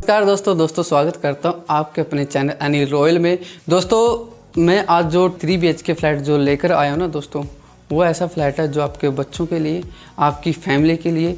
नमस्कार दोस्तों स्वागत करता हूं आपके अपने चैनल अनिल रॉयल में। दोस्तों मैं आज जो 3 BHK फ्लैट जो लेकर आया हूं ना दोस्तों, वो ऐसा फ्लैट है जो आपके बच्चों के लिए, आपकी फैमिली के लिए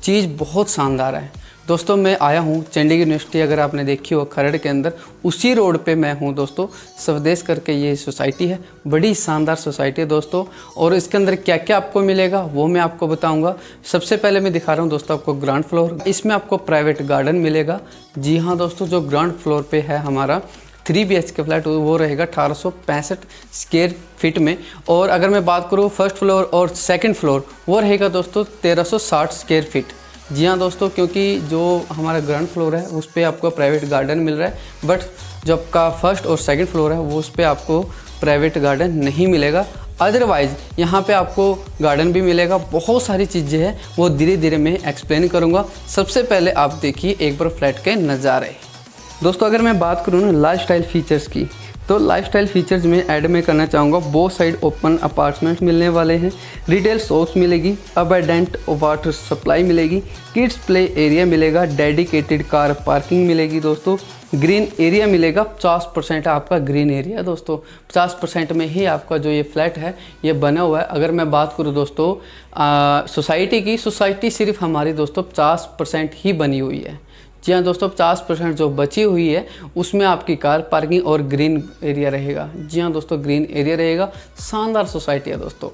चीज़ बहुत शानदार है। दोस्तों मैं आया हूं चंडीगढ़ यूनिवर्सिटी, अगर आपने देखी हो खरड़ के अंदर, उसी रोड पे मैं हूं दोस्तों। स्वदेश करके ये सोसाइटी है, बड़ी शानदार सोसाइटी है दोस्तों। और इसके अंदर क्या क्या आपको मिलेगा वो मैं आपको बताऊंगा। सबसे पहले मैं दिखा रहा हूं दोस्तों आपको ग्राउंड फ्लोर। इसमें आपको प्राइवेट गार्डन मिलेगा। जी हाँ दोस्तों, जो ग्राउंड फ्लोर पे है हमारा 3 BHK फ्लैट, वो रहेगा 1865 स्क्वायर फीट में। और अगर मैं बात करूँ फर्स्ट फ्लोर और सेकंड फ्लोर, वो रहेगा दोस्तों 1360 स्क्वायर फीट। जी हाँ दोस्तों, क्योंकि जो हमारा ग्राउंड फ्लोर है उस पर आपको प्राइवेट गार्डन मिल रहा है, बट जो आपका फर्स्ट और सेकंड फ्लोर है वो उस पर आपको प्राइवेट गार्डन नहीं मिलेगा। अदरवाइज़ यहाँ पे आपको गार्डन भी मिलेगा। बहुत सारी चीज़ें हैं, वो धीरे धीरे मैं एक्सप्लेन करूँगा। सबसे पहले आप देखिए एक बार फ्लैट के नज़ारे। दोस्तों अगर मैं बात करूँ ना लाइफस्टाइल फीचर्स की, तो लाइफस्टाइल फीचर्स में ऐड में करना चाहूँगा। बोथ साइड ओपन अपार्टमेंट मिलने वाले हैं, रिटेल शॉप्स मिलेगी, अबंडेंट वाटर सप्लाई मिलेगी, किड्स प्ले एरिया मिलेगा, डेडिकेटेड कार पार्किंग मिलेगी दोस्तों, ग्रीन एरिया मिलेगा। 50% आपका ग्रीन एरिया दोस्तों, 50% में ही आपका जो ये फ्लैट है ये बना हुआ है। अगर मैं बात करूँ दोस्तों सोसाइटी की, सोसाइटी सिर्फ हमारी दोस्तों 50% ही बनी हुई है। जी हाँ दोस्तों, 50% जो बची हुई है उसमें आपकी कार पार्किंग और ग्रीन एरिया रहेगा। जी हाँ दोस्तों, ग्रीन एरिया रहेगा। शानदार सोसाइटी है दोस्तों।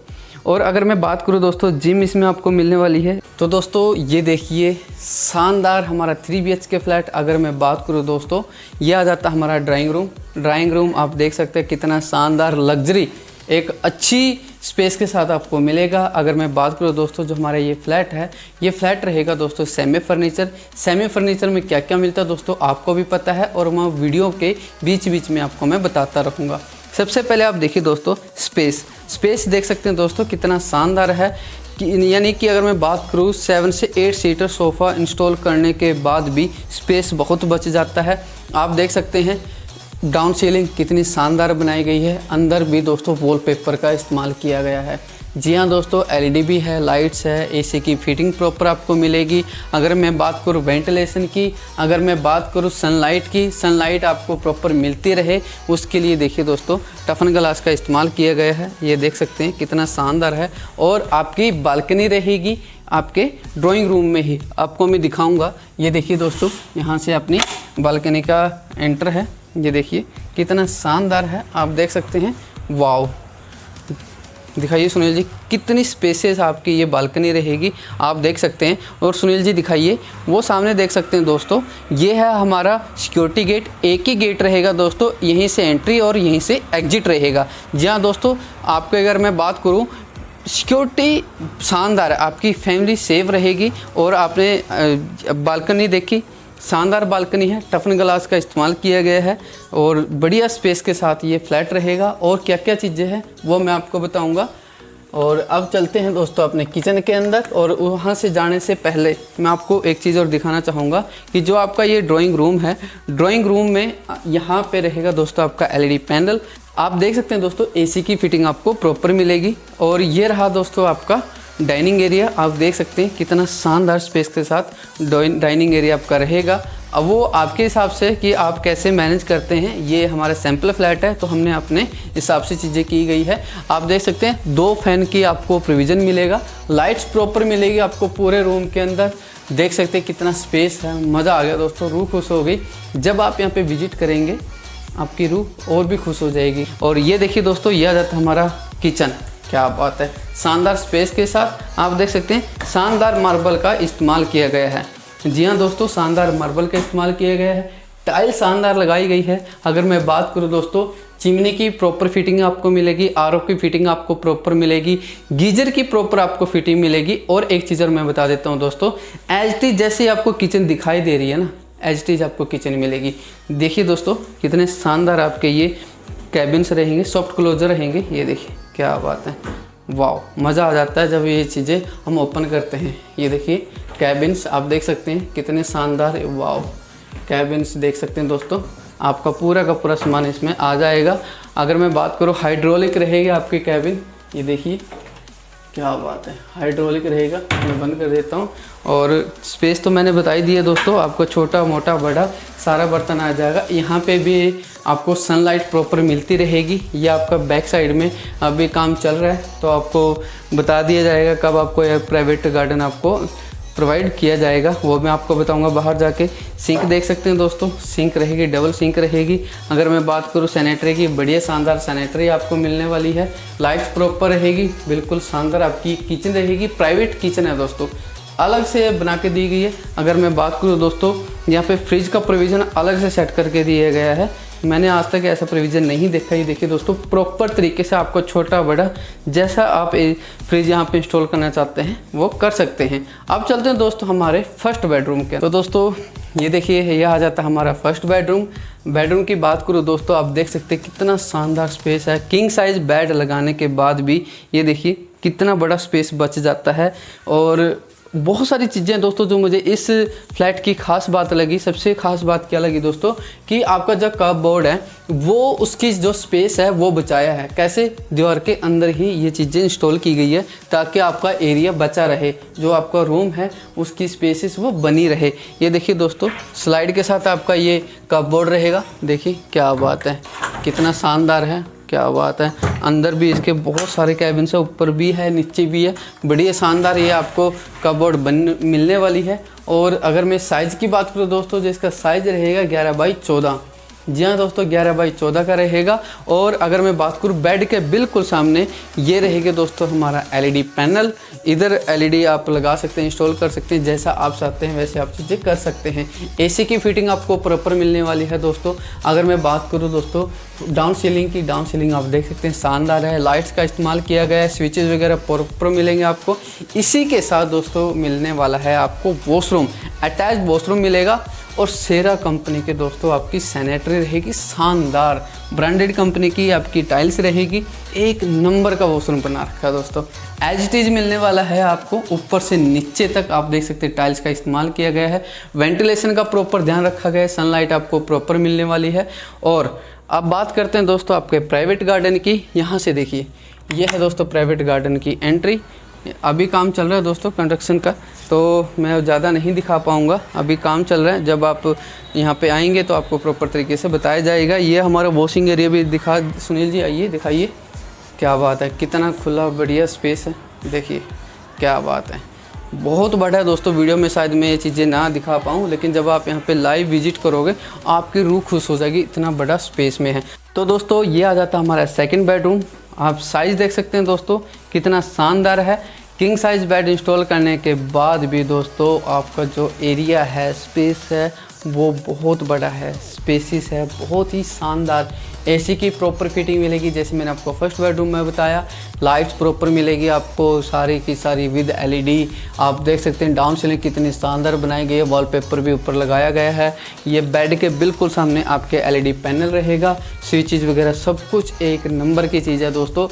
और अगर मैं बात करूँ दोस्तों जिम इसमें आपको मिलने वाली है। तो दोस्तों ये देखिए शानदार हमारा 3 BHK फ्लैट। अगर मैं बात करूँ दोस्तों, ये आ जाता है हमारा ड्राइंग रूम आप देख सकते हैं कितना शानदार लग्जरी एक अच्छी स्पेस के साथ आपको मिलेगा। अगर मैं बात करूँ दोस्तों, जो हमारा ये फ्लैट है, ये फ्लैट रहेगा दोस्तों सेमी फर्नीचर में क्या क्या मिलता है दोस्तों आपको भी पता है, और मैं वीडियो के बीच में आपको मैं बताता रहूँगा। सबसे पहले आप देखिए दोस्तों स्पेस देख सकते हैं दोस्तों कितना शानदार है। यानी कि अगर मैं बात करूँ 7 से 8 सीटर सोफ़ा इंस्टॉल करने के बाद भी स्पेस बहुत बच जाता है। आप देख सकते हैं डाउन सीलिंग कितनी शानदार बनाई गई है। अंदर भी दोस्तों वॉलपेपर का इस्तेमाल किया गया है। जी हाँ दोस्तों, LED भी है, लाइट्स है, AC की फिटिंग प्रॉपर आपको मिलेगी। अगर मैं बात करूँ वेंटिलेशन की, अगर मैं बात करूँ सनलाइट की, सनलाइट आपको प्रॉपर मिलती रहे उसके लिए देखिए दोस्तों टफन ग्लास का इस्तेमाल किया गया है। ये देख सकते हैं कितना शानदार है। और आपकी बालकनी रहेगी आपके ड्राइंग रूम में ही, आपको मैं दिखाऊँगा। ये देखिए दोस्तों, यहाँ से अपनी बालकनी का एंटर है। ये देखिए कितना शानदार है, आप देख सकते हैं। वाओ, दिखाइए सुनील जी कितनी स्पेसेस आपकी ये बालकनी रहेगी, आप देख सकते हैं। और सुनील जी दिखाइए, वो सामने देख सकते हैं दोस्तों, ये है हमारा सिक्योरिटी गेट। एक ही गेट रहेगा दोस्तों, यहीं से एंट्री और यहीं से एग्जिट रहेगा। जी हाँ दोस्तों, आपको अगर मैं बात करूँ सिक्योरिटी शानदार है, आपकी फैमिली सेफ रहेगी। और आपने बालकनी देखी, शानदार बालकनी है, टफन ग्लास का इस्तेमाल किया गया है और बढ़िया स्पेस के साथ ये फ्लैट रहेगा। और क्या क्या चीज़ें हैं वो मैं आपको बताऊंगा। और अब चलते हैं दोस्तों अपने किचन के अंदर। और वहाँ से जाने से पहले मैं आपको एक चीज़ और दिखाना चाहूँगा कि जो आपका ये ड्राइंग रूम है, ड्राइंग रूम में यहाँ पे रहेगा दोस्तों आपका LED पैनल। आप देख सकते हैं दोस्तों AC की फिटिंग आपको प्रॉपर मिलेगी। और ये रहा दोस्तों आपका डाइनिंग एरिया, आप देख सकते हैं कितना शानदार स्पेस के साथ डाइनिंग एरिया आपका रहेगा। अब वो आपके हिसाब से कि आप कैसे मैनेज करते हैं। ये हमारा सैम्पल फ्लैट है तो हमने अपने हिसाब से चीज़ें की गई है। आप देख सकते हैं 2 फैन की आपको प्रोविज़न मिलेगा, लाइट्स प्रॉपर मिलेगी आपको पूरे रूम के अंदर। देख सकते हैं कितना स्पेस है, मज़ा आ गया दोस्तों, रूह खुश हो गई। जब आप यहाँ पर विजिट करेंगे आपकी रूह और भी खुश हो जाएगी। और ये देखिए दोस्तों, ये आ जाता है हमारा किचन। क्या बात है, शानदार स्पेस के साथ आप देख सकते हैं शानदार मार्बल का इस्तेमाल किया गया है। जी हाँ दोस्तों, शानदार मार्बल का इस्तेमाल किया गया है। टाइल शानदार लगाई गई है। अगर मैं बात करूँ दोस्तों, चिमनी की प्रॉपर फिटिंग आपको मिलेगी, RO की फिटिंग आपको प्रॉपर मिलेगी, गीजर की प्रॉपर आपको फिटिंग मिलेगी। और एक चीज़ और मैं बता देता हूँ दोस्तों, एचटी जैसे आपको किचन दिखाई दे रही है ना, एचटी आपको किचन मिलेगी। देखिए दोस्तों कितने शानदार आपके ये कैबिन्स रहेंगे, सॉफ्ट क्लोजर रहेंगे। ये देखिए क्या बात है, वाह, मज़ा आ जाता है जब ये चीज़ें हम ओपन करते हैं। ये देखिए कैबिन्स आप देख सकते हैं कितने शानदार, वाह, कैबिन्स देख सकते हैं दोस्तों, आपका पूरा का पूरा सामान इसमें आ जाएगा। अगर मैं बात करूँ हाइड्रोलिक रहेगी आपकी कैबिन। ये देखिए क्या बात है, हाइड्रोलिक रहेगा। मैं बंद कर देता हूँ। और स्पेस तो मैंने बता ही दिया दोस्तों, आपको छोटा मोटा बड़ा सारा बर्तन आ जाएगा। यहाँ पे भी आपको सनलाइट प्रॉपर मिलती रहेगी। ये आपका बैक साइड में अभी काम चल रहा है, तो आपको बता दिया जाएगा कब आपको यह प्राइवेट गार्डन आपको प्रोवाइड किया जाएगा, वो मैं आपको बताऊंगा बाहर जाके। सिंक देख सकते हैं दोस्तों, सिंक रहेगी, डबल सिंक रहेगी। अगर मैं बात करूँ सैनिटरी की, बढ़िया शानदार सैनिटरी आपको मिलने वाली है। लाइट्स प्रॉपर रहेगी, बिल्कुल शानदार आपकी किचन रहेगी। प्राइवेट किचन है दोस्तों, अलग से बना के दी गई है। अगर मैं बात करूँ दोस्तों, यहाँ पे फ्रिज का प्रोविज़न अलग से सेट करके दिया गया है। मैंने आज तक ऐसा प्रोविज़न नहीं देखा। ये देखिए दोस्तों, प्रॉपर तरीके से आपको छोटा बड़ा जैसा आप फ्रिज यहाँ पे इंस्टॉल करना चाहते हैं वो कर सकते हैं। अब चलते हैं दोस्तों हमारे फर्स्ट बेडरूम के। तो दोस्तों ये देखिए, ये आ जाता है हमारा फर्स्ट बेडरूम। बेडरूम की बात करूँ दोस्तों, आप देख सकते हैं कितना शानदार स्पेस है। किंग साइज बेड लगाने के बाद भी ये देखिए कितना बड़ा स्पेस बच जाता है। और बहुत सारी चीज़ें दोस्तों जो मुझे इस फ्लैट की खास बात लगी, सबसे खास बात क्या लगी दोस्तों, कि आपका जो कपबोर्ड है वो उसकी जो स्पेस है वो बचाया है। कैसे? दीवार के अंदर ही ये चीज़ें इंस्टॉल की गई है ताकि आपका एरिया बचा रहे, जो आपका रूम है उसकी स्पेसेस वो बनी रहे। ये देखिए दोस्तों, स्लाइड के साथ आपका ये कपबोर्ड रहेगा। देखिए क्या बात है, कितना शानदार है, क्या बात है। अंदर भी इसके बहुत सारे कैबिन है, ऊपर भी है, नीचे भी है। बढ़िया शानदार ये आपको कपबोर्ड मिलने वाली है। और अगर मैं साइज़ की बात करूँ दोस्तों, जिसका साइज़ रहेगा 11x14। जी हाँ दोस्तों, 11x14 का रहेगा। और अगर मैं बात करूँ बेड के बिल्कुल सामने ये रहेगा दोस्तों हमारा LED पैनल। इधर LED आप लगा सकते हैं, इंस्टॉल कर सकते हैं, जैसा आप चाहते हैं वैसे आप चीज़ें कर सकते हैं। AC की फिटिंग आपको प्रॉपर मिलने वाली है दोस्तों। अगर मैं बात करूँ दोस्तों डाउन सीलिंग की, डाउन सीलिंग आप देख सकते हैं शानदार है। लाइट्स का इस्तेमाल किया गया है, स्विचेस वगैरह प्रॉपर मिलेंगे आपको। इसी के साथ दोस्तों मिलने वाला है आपको वॉशरूम, अटैच वॉशरूम मिलेगा। और सेरा कंपनी के दोस्तों आपकी सैनिटरी रहेगी, शानदार ब्रांडेड कंपनी की आपकी टाइल्स रहेगी। एक नंबर का वॉशरूम बना रखा है दोस्तों। एज इट इज़ मिलने वाला है आपको, ऊपर से नीचे तक आप देख सकते हैं टाइल्स का इस्तेमाल किया गया है। वेंटिलेशन का प्रॉपर ध्यान रखा गया है, सनलाइट आपको प्रॉपर मिलने वाली है। और अब बात करते हैं दोस्तों आपके प्राइवेट गार्डन की। यहाँ से देखिए, ये है दोस्तों प्राइवेट गार्डन की एंट्री। अभी काम चल रहा है दोस्तों कंस्ट्रक्शन का, तो मैं ज़्यादा नहीं दिखा पाऊँगा, अभी काम चल रहा है। जब आप यहाँ पे आएंगे तो आपको प्रॉपर तरीके से बताया जाएगा। ये हमारा वॉशिंग एरिया भी दिखा, सुनील जी आइए दिखाइए। क्या बात है, कितना खुला बढ़िया स्पेस है, देखिए क्या बात है, बहुत बड़ा है दोस्तों। वीडियो में शायद मैं ये चीज़ें ना दिखा पाऊँ, लेकिन जब आप यहाँ पे लाइव विजिट करोगे आपकी रूह खुश हो जाएगी, इतना बड़ा स्पेस में है। तो दोस्तों ये आ जाता है हमारा सेकंड बेडरूम। आप साइज़ देख सकते हैं दोस्तों कितना शानदार है। किंग साइज़ बेड इंस्टॉल करने के बाद भी दोस्तों आपका जो एरिया है, स्पेस है, वो बहुत बड़ा है, स्पेसिस है, बहुत ही शानदार। AC की प्रॉपर फिटिंग मिलेगी, जैसे मैंने आपको फर्स्ट बेडरूम में बताया। लाइट्स प्रॉपर मिलेगी आपको सारी की सारी विद LED। आप देख सकते हैं डाउन सीलिंग कितनी शानदार बनाई गई है, वॉलपेपर भी ऊपर लगाया गया है। ये बेड के बिल्कुल सामने आपके LED पैनल रहेगा, स्विचेस वगैरह सब कुछ एक नंबर की चीज़ है दोस्तों।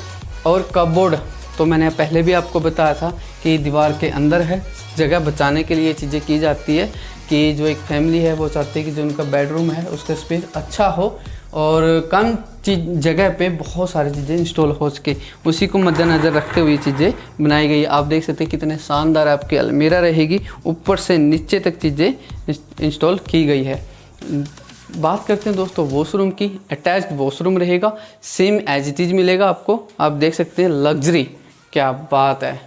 और कपबोर्ड तो मैंने पहले भी आपको बताया था कि दीवार के अंदर है, जगह बचाने के लिए चीज़ें की जाती है कि जो एक फैमिली है वो चाहती है कि जो उनका बेडरूम है उसका स्पेस अच्छा हो और कम जगह पे बहुत सारी चीज़ें इंस्टॉल हो सके, उसी को मद्देनज़र रखते हुए चीज़ें बनाई गई। आप देख सकते हैं कितने शानदार आपकी अलमीरा रहेगी, ऊपर से नीचे तक चीज़ें इंस्टॉल की गई है। बात करते हैं दोस्तों वॉशरूम की। अटैच्ड वॉशरूम रहेगा, सेम एज इट इज़ मिलेगा आपको। आप देख सकते हैं लग्जरी, क्या बात है,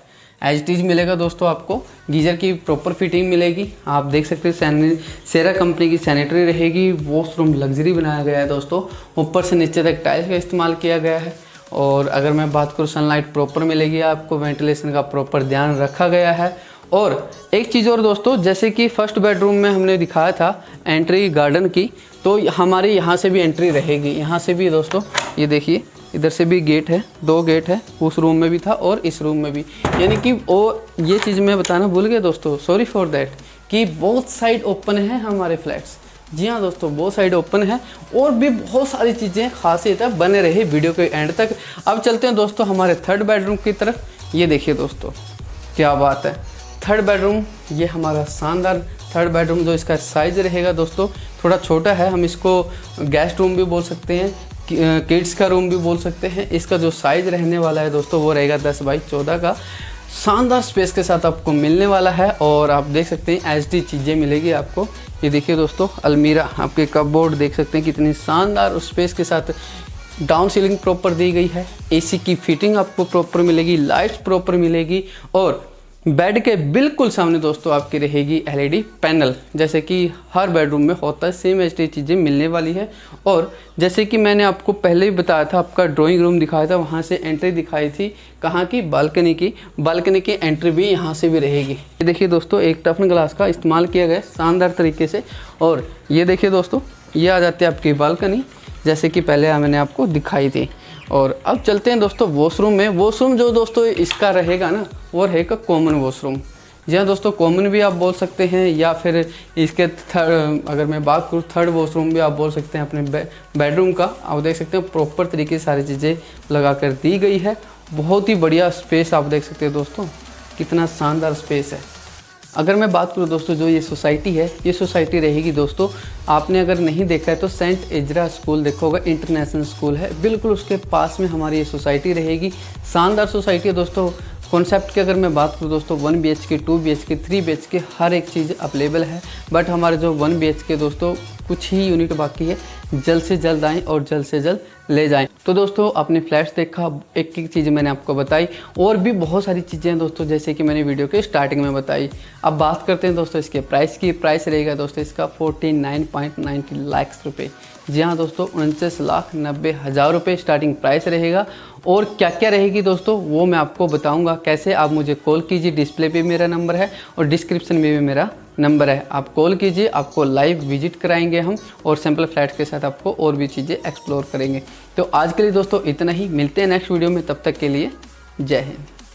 एज इट इज़ मिलेगा दोस्तों आपको। गीज़र की प्रॉपर फिटिंग मिलेगी, आप देख सकते हैं सेरा कंपनी की सैनिटरी रहेगी। वॉशरूम लग्जरी बनाया गया है दोस्तों, ऊपर से नीचे तक टाइल्स का इस्तेमाल किया गया है। और अगर मैं बात करूँ सनलाइट प्रॉपर मिलेगी आपको, वेंटिलेशन का प्रॉपर ध्यान रखा गया है। और एक चीज़ और दोस्तों, जैसे कि फर्स्ट बेडरूम में हमने दिखाया था एंट्री गार्डन की, तो हमारी यहाँ से भी एंट्री रहेगी। यहाँ से भी दोस्तों ये देखिए, इधर से भी गेट है, 2 गेट है, उस रूम में भी था और इस रूम में भी। यानी कि वो ये चीज़ मैं बताना भूल गया दोस्तों, सॉरी फॉर दैट, कि बोथ साइड ओपन है हमारे फ्लैट्स। जी हाँ दोस्तों, बोथ साइड ओपन है। और भी बहुत सारी चीज़ें खासियत है, बने रहे वीडियो के एंड तक। अब चलते हैं दोस्तों हमारे थर्ड बेडरूम की तरफ। ये देखिए दोस्तों क्या बात है, थर्ड बेडरूम, ये हमारा शानदार थर्ड बेडरूम। जो इसका साइज़ रहेगा दोस्तों थोड़ा छोटा है, हम इसको गेस्ट रूम भी बोल सकते हैं। किड्स का रूम भी बोल सकते हैं। इसका जो साइज़ रहने वाला है दोस्तों वो रहेगा 10 बाई 14 का। शानदार स्पेस के साथ आपको मिलने वाला है और आप देख सकते हैं एचडी चीज़ें मिलेगी आपको। ये देखिए दोस्तों, अलमीरा, आपके कपबोर्ड देख सकते हैं कितनी शानदार स्पेस के साथ। डाउन सीलिंग प्रॉपर दी गई है, एसी की फिटिंग आपको प्रॉपर मिलेगी, लाइट्स प्रॉपर मिलेगी और बेड के बिल्कुल सामने दोस्तों आपकी रहेगी एलईडी पैनल, जैसे कि हर बेडरूम में होता है, सेम एचडी चीज़ें मिलने वाली है। और जैसे कि मैंने आपको पहले ही बताया था, आपका ड्राइंग रूम दिखाया था, वहाँ से एंट्री दिखाई थी, कहाँ की, बालकनी की। बालकनी की एंट्री भी यहाँ से भी रहेगी। ये देखिए दोस्तों, एक टफन ग्लास का इस्तेमाल किया गया शानदार तरीके से। और ये देखिए दोस्तों, ये आ जाती है आपकी बालकनी, जैसे कि पहले मैंने आपको दिखाई थी। और अब चलते हैं दोस्तों वॉशरूम में। वॉशरूम जो दोस्तों इसका रहेगा ना, वो रहेगा कॉमन वॉशरूम। जी हाँ दोस्तों, कॉमन भी आप बोल सकते हैं, या फिर इसके अगर मैं बात करूँ थर्ड वॉशरूम भी आप बोल सकते हैं अपने बेडरूम का। आप देख सकते हैं प्रॉपर तरीके से सारी चीज़ें लगा कर दी गई है। बहुत ही बढ़िया स्पेस आप देख सकते हैं दोस्तों, कितना शानदार स्पेस है। अगर मैं बात करूँ दोस्तों, जो ये सोसाइटी है, ये सोसाइटी रहेगी दोस्तों, आपने अगर नहीं देखा है तो सेंट इजरा स्कूल देखा होगा, इंटरनेशनल स्कूल है, बिल्कुल उसके पास में हमारी ये सोसाइटी रहेगी। शानदार सोसाइटी है दोस्तों। कॉन्सेप्ट की अगर मैं बात करूँ दोस्तों, 1 BHK, 2 BHK, 3 BHK हर एक चीज़ अवेलेबल है। बट हमारे जो 1 BHK दोस्तों कुछ ही यूनिट बाकी है, जल्द से जल्द आएँ और जल्द से जल्द ले जाएं। तो दोस्तों आपने फ्लैट्स देखा, एक एक चीज़ मैंने आपको बताई, और भी बहुत सारी चीज़ें हैं दोस्तों, जैसे कि मैंने वीडियो के स्टार्टिंग में बताई। अब बात करते हैं दोस्तों इसके प्राइस की। प्राइस रहेगा दोस्तों इसका 49.90 लाख रुपये। जी हाँ दोस्तों, 49,90,000 रुपये स्टार्टिंग प्राइस रहेगा। और क्या क्या रहेगी दोस्तों वो मैं आपको बताऊंगा। कैसे, आप मुझे कॉल कीजिए, डिस्प्ले पे मेरा नंबर है और डिस्क्रिप्शन में भी मेरा नंबर है। आप कॉल कीजिए, आपको लाइव विजिट कराएंगे हम, और सैंपल फ्लैट के साथ आपको और भी चीज़ें एक्सप्लोर करेंगे। तो आज के लिए दोस्तों इतना ही, मिलते हैं नेक्स्ट वीडियो में, तब तक के लिए जय हिंद।